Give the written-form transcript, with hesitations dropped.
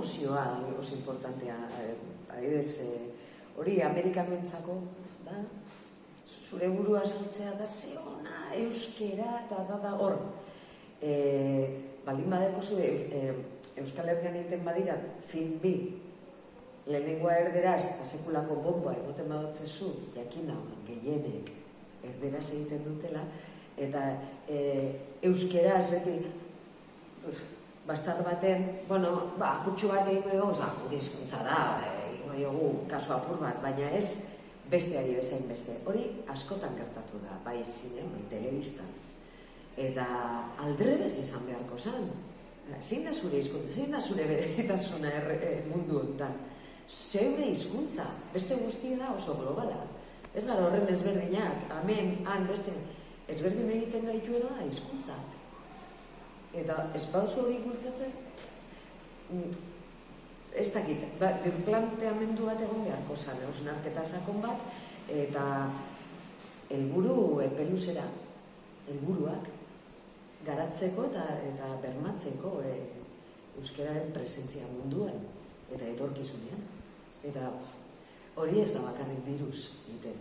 promozioa oso importantea, adibidez, hori Amerikanoentzako, da, zure burua saltzea da ze ona, euskera, eta da hor. Baldin badekozu, Euskal Herrian egiten badira, film bi, lehenengoa erderaz, eta sekulako bomba egoten badotzezu, jakina, gehienek erderaz egiten dutela, eta euskeraz beti, bastar baten, kutsu bat egingo dugu, gure hizkuntza da, egingo dugu kasu apur bat, baina ez besteari bezain beste. Hori askotan gertatu da, bai zine, bai telebistan. Eta aldrebez izan beharko zen. Zein da zure hizkuntza, zein da zure berezitasuna mundu honetan? Zeure hizkuntza, beste guztia da oso globala. Ez gara horren ezberdinak, hemen, han, beste, ezberdin egiten gaituena da hizkuntzak. Eta ez bauzu hori gultzatzen, ez dakit, birplanteamendu bat egon beharko zen, hausnarketa sakon bat, eta helburu epeluzera, helburuak garatzeko eta bermatzeko euskararen presentzia munduan eta etorkizunean. Eta hori ez da bakarrik diruz egiten.